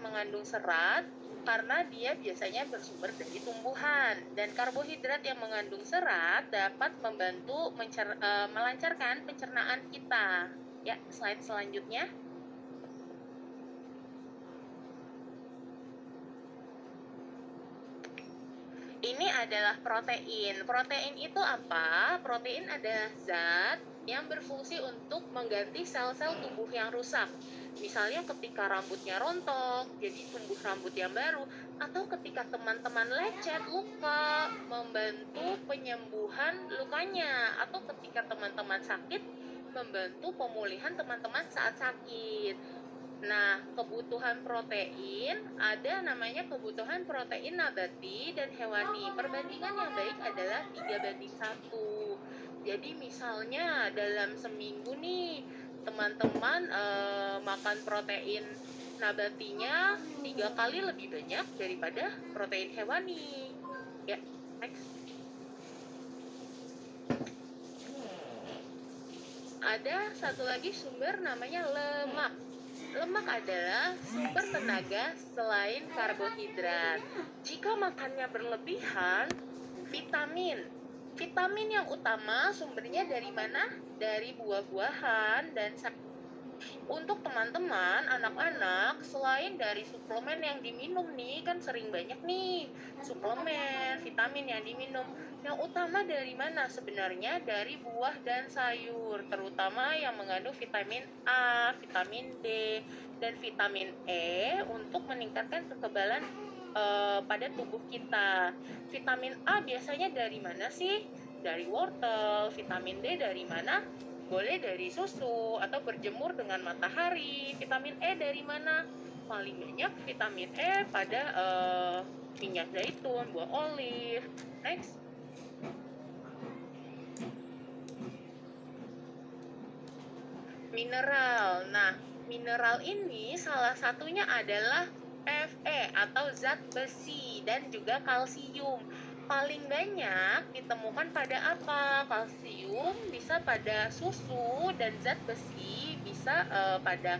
mengandung serat karena dia biasanya bersumber dari tumbuhan, dan karbohidrat yang mengandung serat dapat membantu melancarkan pencernaan kita. Ya, slide selanjutnya. Ini adalah protein. Protein itu apa? Protein adalah zat yang berfungsi untuk mengganti sel-sel tubuh yang rusak. Misalnya ketika rambutnya rontok, jadi tumbuh rambut yang baru, atau ketika teman-teman lecet, luka, membantu penyembuhan lukanya, atau ketika teman-teman sakit, membantu pemulihan teman-teman saat sakit. Nah, kebutuhan protein ada namanya kebutuhan protein nabati dan hewani. Perbandingan yang baik adalah 3:1. Jadi misalnya dalam seminggu nih, teman-teman makan protein nabatinya 3 kali lebih banyak daripada protein hewani. Ya, next. Ada satu lagi sumber namanya lemak. Lemak adalah sumber tenaga selain karbohidrat. Jika makannya berlebihan, vitamin. Vitamin yang utama sumbernya dari mana? Dari buah-buahan dan untuk teman-teman, anak-anak, selain dari suplemen yang diminum nih, kan sering banyak nih suplemen, vitamin yang diminum. Yang utama dari mana sebenarnya? Dari buah dan sayur, terutama yang mengandung vitamin A, vitamin D, dan vitamin E untuk meningkatkan kekebalan pada tubuh kita. Vitamin A biasanya dari mana sih? Dari wortel. Vitamin D dari mana? Boleh dari susu atau berjemur dengan matahari. Vitamin E dari mana? Paling banyak vitamin E pada minyak zaitun, buah olive. Next. Mineral. Nah, mineral ini salah satunya adalah Fe atau zat besi dan juga kalsium. Paling banyak ditemukan pada apa? Kalsium bisa pada susu dan zat besi bisa pada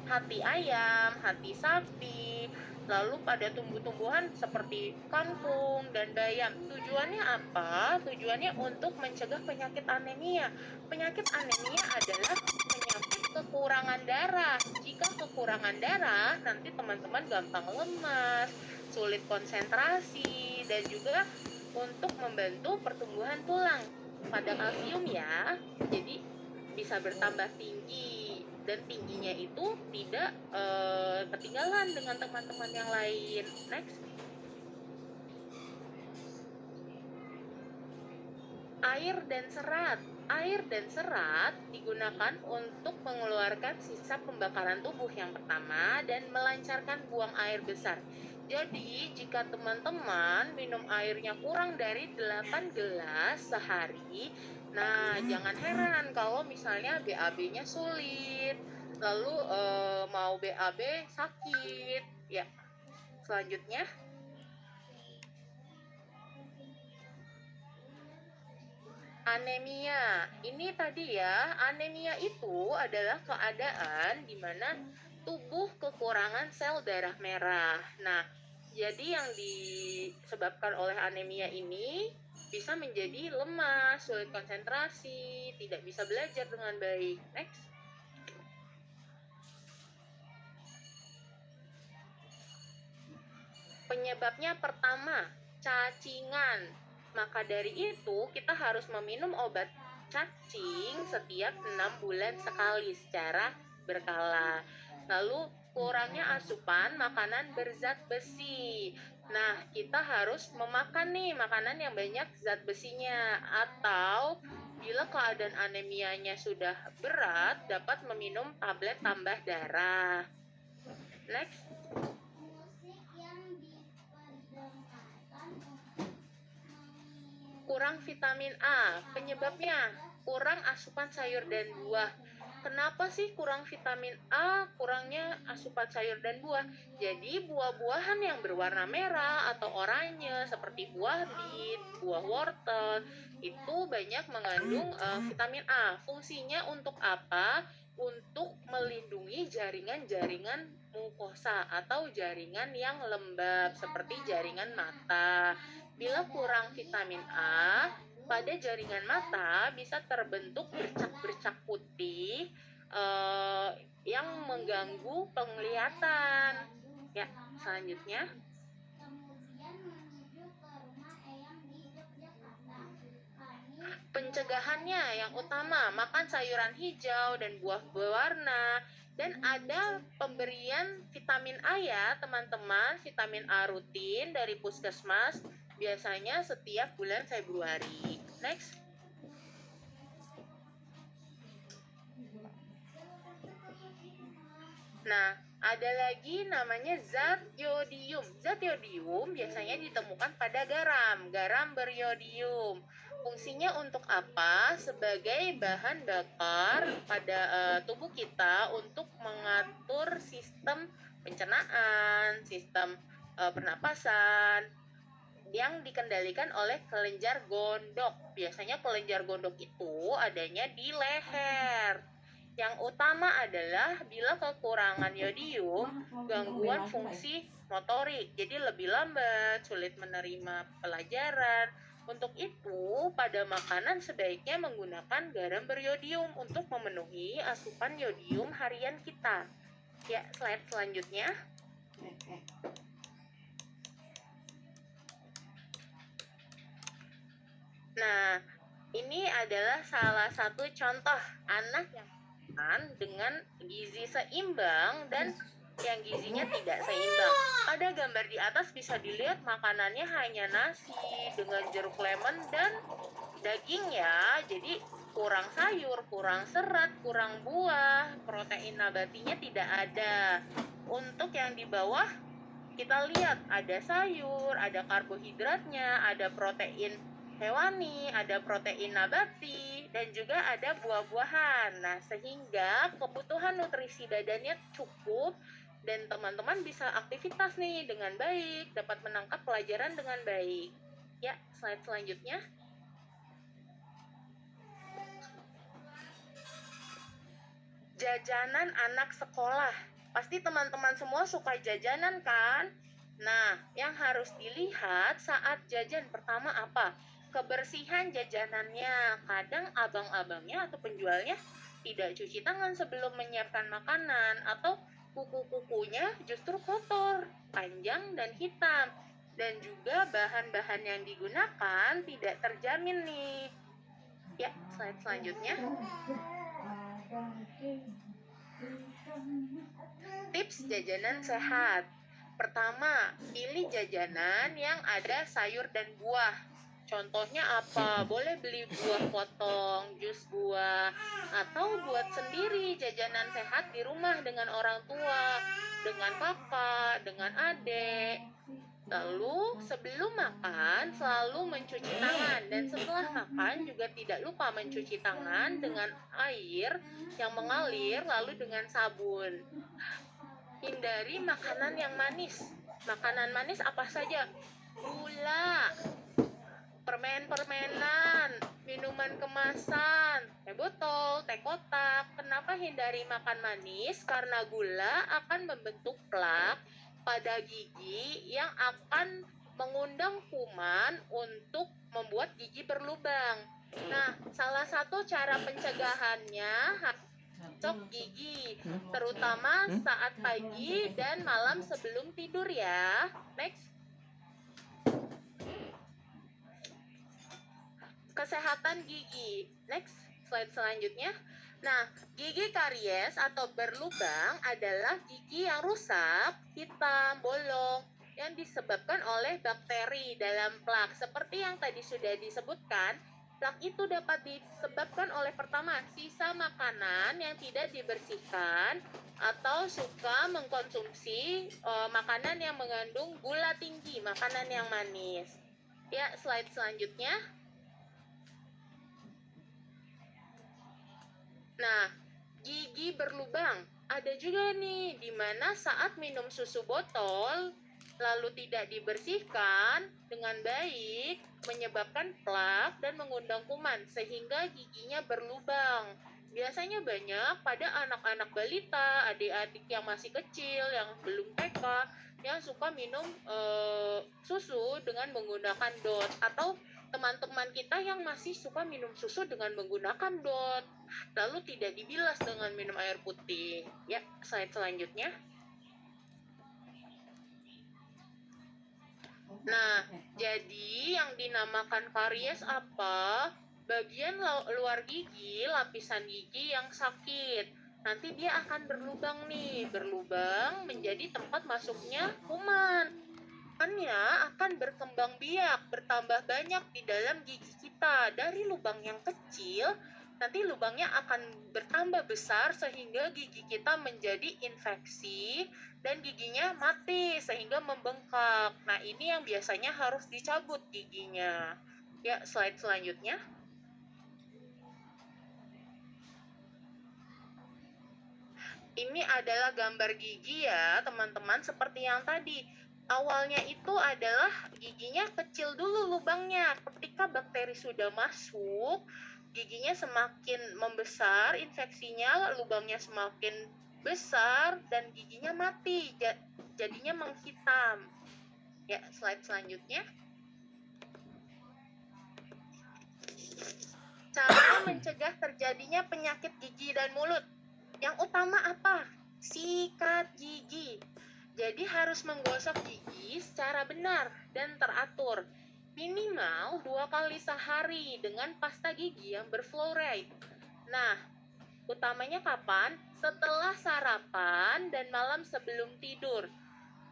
hati ayam, hati sapi, lalu pada tumbuh-tumbuhan seperti kangkung dan bayam. Tujuannya apa? Tujuannya untuk mencegah penyakit anemia. Penyakit anemia adalah penyakit kekurangan darah. Jika kekurangan darah, nanti teman-teman gampang lemas, sulit konsentrasi, dan juga untuk membantu pertumbuhan tulang pada kalsium ya. Jadi bisa bertambah tinggi, dan tingginya itu tidak ketinggalan dengan teman-teman yang lain. Next. Air dan serat. Air dan serat digunakan untuk mengeluarkan sisa pembakaran tubuh yang pertama dan melancarkan buang air besar. Jadi, jika teman-teman minum airnya kurang dari 8 gelas sehari, nah jangan heran kalau misalnya BAB-nya sulit, lalu mau BAB sakit. Ya, selanjutnya. Anemia. Ini tadi ya, anemia itu adalah keadaan di mana tubuh kekurangan sel darah merah. Nah, jadi yang disebabkan oleh anemia ini bisa menjadi lemas, sulit konsentrasi, tidak bisa belajar dengan baik. Next. Penyebabnya pertama, cacingan. Maka dari itu, kita harus meminum obat cacing setiap 6 bulan sekali secara berkala. Lalu, kurangnya asupan makanan berzat besi. Nah, kita harus memakan nih makanan yang banyak zat besinya. Atau, bila keadaan anemianya sudah berat, dapat meminum tablet tambah darah. Next. Kurang vitamin A. Penyebabnya kurang asupan sayur dan buah. Kenapa sih kurang vitamin A, kurangnya asupan sayur dan buah? Jadi buah-buahan yang berwarna merah atau oranye seperti buah bit, buah wortel, itu banyak mengandung vitamin A. Fungsinya untuk apa? Untuk melindungi jaringan-jaringan mukosa atau jaringan yang lembab seperti jaringan mata. Bila kurang vitamin A, pada jaringan mata bisa terbentuk bercak-bercak putih yang mengganggu penglihatan. Ya, selanjutnya. Pencegahannya yang utama, makan sayuran hijau dan buah berwarna. Dan ada pemberian vitamin A ya teman-teman, vitamin A rutin dari puskesmas, biasanya setiap bulan Februari. Next. Nah, ada lagi namanya zat yodium. Zat yodium biasanya ditemukan pada garam beriodium. Fungsinya untuk apa? Sebagai bahan bakar pada tubuh kita untuk mengatur sistem pencernaan, sistem pernapasan yang dikendalikan oleh kelenjar gondok. Biasanya kelenjar gondok itu adanya di leher. Yang utama adalah bila kekurangan yodium, gangguan fungsi motorik, jadi lebih lambat, sulit menerima pelajaran. Untuk itu, pada makanan sebaiknya menggunakan garam beriodium untuk memenuhi asupan yodium harian kita. Ya, slide selanjutnya. Nah, ini adalah salah satu contoh anak yang dengan gizi seimbang dan yang gizinya tidak seimbang. Pada gambar di atas bisa dilihat makanannya hanya nasi dengan jeruk lemon dan daging ya. Jadi kurang sayur, kurang serat, kurang buah, protein nabatinya tidak ada. Untuk yang di bawah kita lihat ada sayur, ada karbohidratnya, ada protein hewani, ada protein nabati, dan juga ada buah-buahan. Nah, sehingga kebutuhan nutrisi badannya cukup dan teman-teman bisa aktivitas nih dengan baik, dapat menangkap pelajaran dengan baik. Ya, slide selanjutnya. Jajanan anak sekolah. Pasti teman-teman semua suka jajanan kan? Nah, yang harus dilihat saat jajan pertama apa? Kebersihan jajanannya. Kadang abang-abangnya atau penjualnya tidak cuci tangan sebelum menyiapkan makanan, atau kuku-kukunya justru kotor, panjang dan hitam. Dan juga bahan-bahan yang digunakan tidak terjamin nih. Ya, slide selanjutnya. Tips jajanan sehat. Pertama, pilih jajanan yang ada sayur dan buah. Contohnya apa? Boleh beli buah potong, jus buah, atau buat sendiri jajanan sehat di rumah dengan orang tua, dengan kakak, dengan adik. Lalu sebelum makan selalu mencuci tangan, dan setelah makan juga tidak lupa mencuci tangan dengan air yang mengalir lalu dengan sabun. Hindari makanan yang manis. Makanan manis apa saja? Gula, permen-permenan, minuman kemasan, teh botol, teh kotak. Kenapa hindari makan manis? Karena gula akan membentuk plak pada gigi yang akan mengundang kuman untuk membuat gigi berlubang. Nah, salah satu cara pencegahannya cok gigi, terutama saat pagi dan malam sebelum tidur ya. Next. Kesehatan gigi. Next, slide selanjutnya. Nah, gigi karies atau berlubang adalah gigi yang rusak, hitam, bolong, yang disebabkan oleh bakteri dalam plak. Seperti yang tadi sudah disebutkan, plak itu dapat disebabkan oleh pertama, sisa makanan yang tidak dibersihkan atau suka mengkonsumsi makanan yang mengandung gula tinggi, makanan yang manis. Ya, slide selanjutnya. Nah, gigi berlubang ada juga nih, di mana saat minum susu botol lalu tidak dibersihkan dengan baik menyebabkan plak dan mengundang kuman sehingga giginya berlubang. Biasanya banyak pada anak-anak balita, adik-adik yang masih kecil, yang belum TK, yang suka minum susu dengan menggunakan dot, atau teman-teman kita yang masih suka minum susu dengan menggunakan dot, lalu tidak dibilas dengan minum air putih. Ya, slide selanjutnya. Nah, jadi yang dinamakan karies apa? Bagian luar gigi, lapisan gigi yang sakit. Nanti dia akan berlubang nih, berlubang menjadi tempat masuknya kuman. Kumannya akan berkembang biak, bertambah banyak di dalam gigi kita. Dari lubang yang kecil, nanti lubangnya akan bertambah besar sehingga gigi kita menjadi infeksi dan giginya mati sehingga membengkak. Nah, ini yang biasanya harus dicabut giginya. Ya, slide selanjutnya. Ini adalah gambar gigi ya, teman-teman, seperti yang tadi. Awalnya itu adalah giginya kecil dulu lubangnya. Ketika bakteri sudah masuk, giginya semakin membesar, infeksinya, lubangnya semakin besar, dan giginya mati, jadinya menghitam. Ya, slide selanjutnya. Cara mencegah terjadinya penyakit gigi dan mulut. Yang utama apa? Sikat gigi. Jadi harus menggosok gigi secara benar dan teratur. Minimal 2 kali sehari dengan pasta gigi yang berfluoride. Nah, utamanya kapan? Setelah sarapan dan malam sebelum tidur.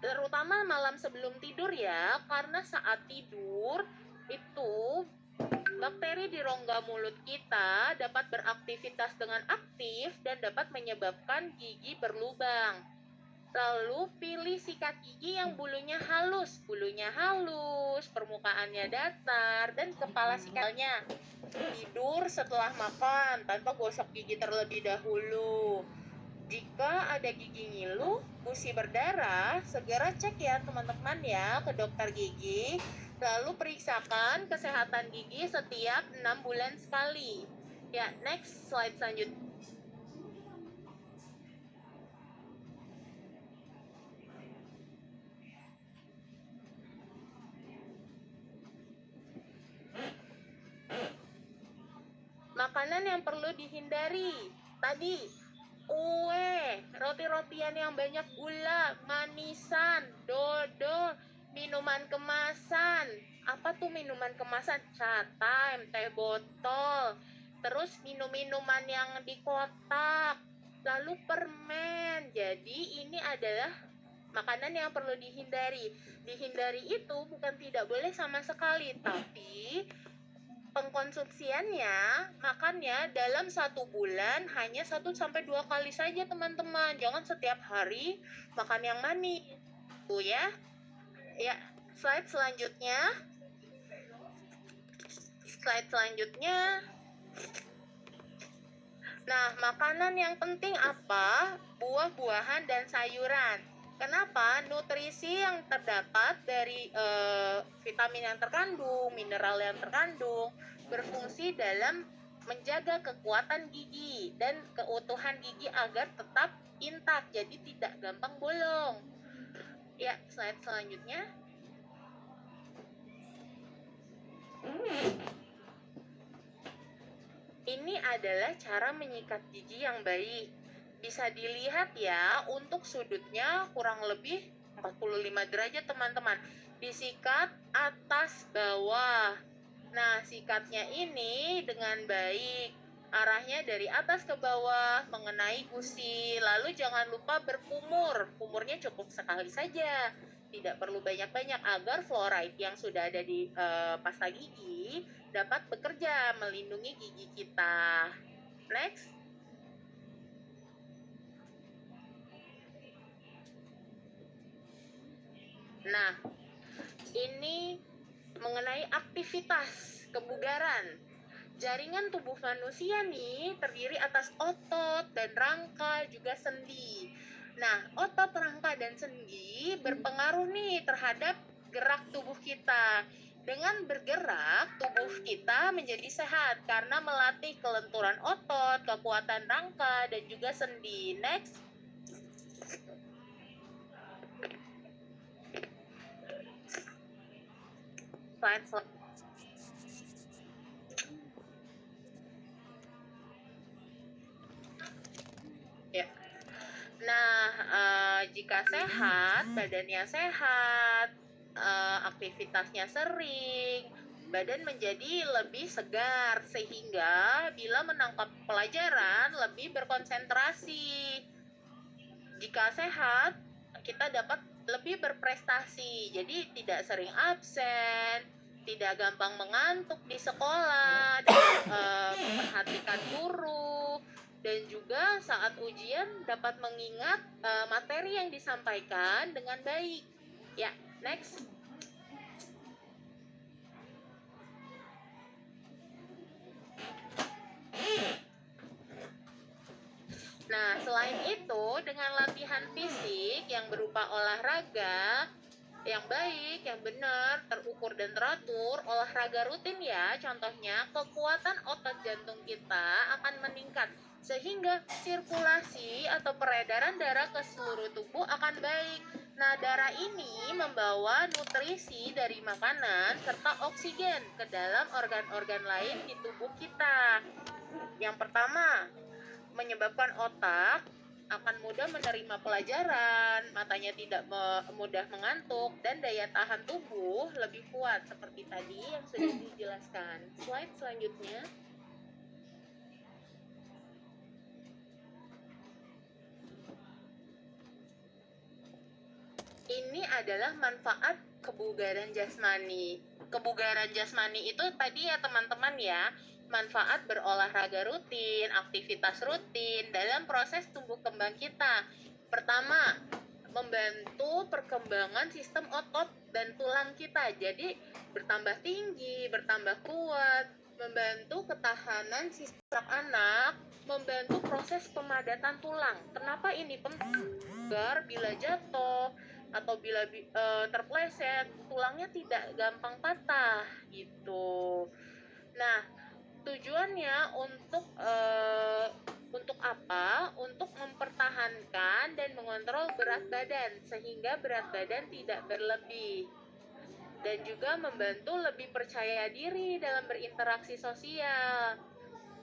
Terutama malam sebelum tidur ya, karena saat tidur itu bakteri di rongga mulut kita dapat beraktivitas dengan aktif dan dapat menyebabkan gigi berlubang. Lalu pilih sikat gigi yang bulunya halus, permukaannya datar, dan kepala sikatnya. Tidur setelah makan tanpa gosok gigi terlebih dahulu. Jika ada gigi ngilu, gusi berdarah, segera cek ya teman-teman ya ke dokter gigi. Lalu periksakan kesehatan gigi setiap 6 bulan sekali. Ya, next slide selanjutnya. Makanan yang perlu dihindari. Tadi, kue, roti-rotian yang banyak gula, manisan, dodol, minuman kemasan. Apa tuh minuman kemasan? Chat time, teh botol, terus minum-minuman yang di kotak, lalu permen. Jadi ini adalah makanan yang perlu dihindari. Dihindari itu bukan tidak boleh sama sekali, tapi pengkonsumsiannya, makannya dalam 1 bulan hanya 1-2 kali saja teman-teman. Jangan setiap hari makan yang manis. Tuh ya. Ya, slide selanjutnya. Nah, makanan yang penting apa? Buah-buahan dan sayuran. Kenapa? Nutrisi yang terdapat dari vitamin yang terkandung, mineral yang terkandung, berfungsi dalam menjaga kekuatan gigi dan keutuhan gigi agar tetap intak, jadi tidak gampang bolong. Ya, slide selanjutnya. Ini adalah cara menyikat gigi yang baik. Bisa dilihat ya, untuk sudutnya kurang lebih 45 derajat teman-teman. Disikat atas bawah. Nah, sikatnya ini dengan baik. Arahnya dari atas ke bawah, mengenai gusi. Lalu jangan lupa berkumur. Kumurnya cukup sekali saja. Tidak perlu banyak-banyak agar fluoride yang sudah ada di pasta gigi dapat bekerja melindungi gigi kita. Next. Nah, ini mengenai aktivitas kebugaran. Jaringan tubuh manusia nih terdiri atas otot dan rangka juga sendi. Nah, otot, rangka, dan sendi berpengaruh nih terhadap gerak tubuh kita. Dengan bergerak, tubuh kita menjadi sehat karena melatih kelenturan otot, kekuatan rangka, dan juga sendi. Next. Slide. Ya. Nah, jika sehat, badannya sehat, aktivitasnya sering, badan menjadi lebih segar sehingga bila menangkap pelajaran lebih berkonsentrasi. Jika sehat, kita dapat lebih berprestasi. Jadi tidak sering absen, tidak gampang mengantuk di sekolah, dapat memperhatikan guru, dan juga saat ujian dapat mengingat materi yang disampaikan dengan baik. Ya, next. Nah, selain itu, dengan latihan fisik yang berupa olahraga yang baik, yang benar, terukur dan teratur, olahraga rutin ya, contohnya kekuatan otot jantung kita akan meningkat sehingga sirkulasi atau peredaran darah ke seluruh tubuh akan baik. Nah, darah ini membawa nutrisi dari makanan serta oksigen ke dalam organ-organ lain di tubuh kita. Yang pertama, menyebabkan otak akan mudah menerima pelajaran, matanya tidak mudah mengantuk, dan daya tahan tubuh lebih kuat seperti tadi yang sudah dijelaskan. Slide selanjutnya. Ini adalah manfaat kebugaran jasmani. Kebugaran jasmani itu tadi ya teman-teman ya, manfaat berolahraga rutin, aktivitas rutin dalam proses tumbuh kembang kita. Pertama, membantu perkembangan sistem otot dan tulang kita. Jadi bertambah tinggi, bertambah kuat, membantu ketahanan sistem anak, membantu proses pemadatan tulang. Kenapa ini penting? Agar bila jatuh atau bila terpleset, tulangnya tidak gampang patah gitu. Nah, tujuannya untuk apa? Untuk mempertahankan dan mengontrol berat badan sehingga berat badan tidak berlebih, dan juga membantu lebih percaya diri dalam berinteraksi sosial,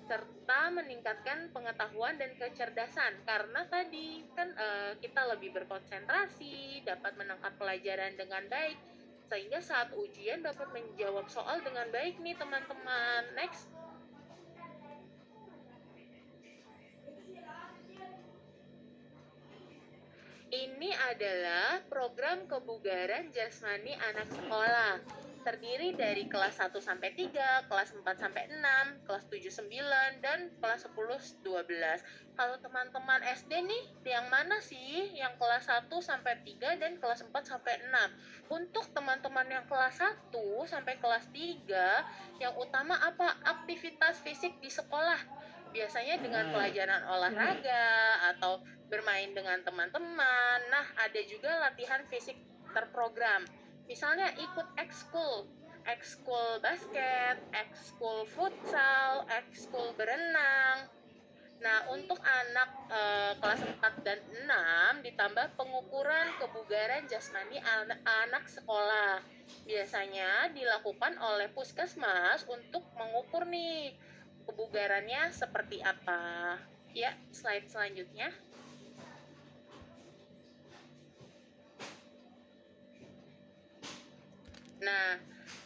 serta meningkatkan pengetahuan dan kecerdasan karena tadi kan kita lebih berkonsentrasi, dapat menangkap pelajaran dengan baik sehingga saat ujian dapat menjawab soal dengan baik nih teman-teman. Next. Ini adalah program kebugaran jasmani anak sekolah. Terdiri dari kelas 1 sampai 3, kelas 4 sampai 6, kelas 7 9 dan kelas 10 12. Kalau teman-teman SD nih, yang mana sih? Yang kelas 1 sampai 3 dan kelas 4 sampai 6. Untuk teman-teman yang kelas 1 sampai kelas 3, yang utama apa? Aktivitas fisik di sekolah. Biasanya dengan pelajaran olahraga atau bermain dengan teman-teman. Nah, ada juga latihan fisik terprogram. Misalnya ikut ekskul basket, ekskul futsal, ekskul berenang. Nah, untuk anak kelas 4 dan 6 ditambah pengukuran kebugaran jasmani anak sekolah. Biasanya dilakukan oleh puskesmas untuk mengukur nih kebugarannya seperti apa. Ya, slide selanjutnya. Nah,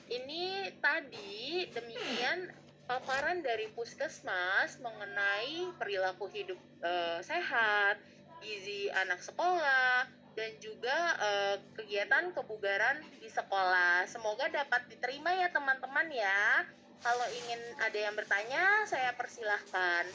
ini tadi demikian paparan dari puskesmas mengenai perilaku hidup sehat, gizi anak sekolah, dan juga kegiatan kebugaran di sekolah. Semoga dapat diterima ya teman-teman ya. Kalau ingin ada yang bertanya, saya persilahkan.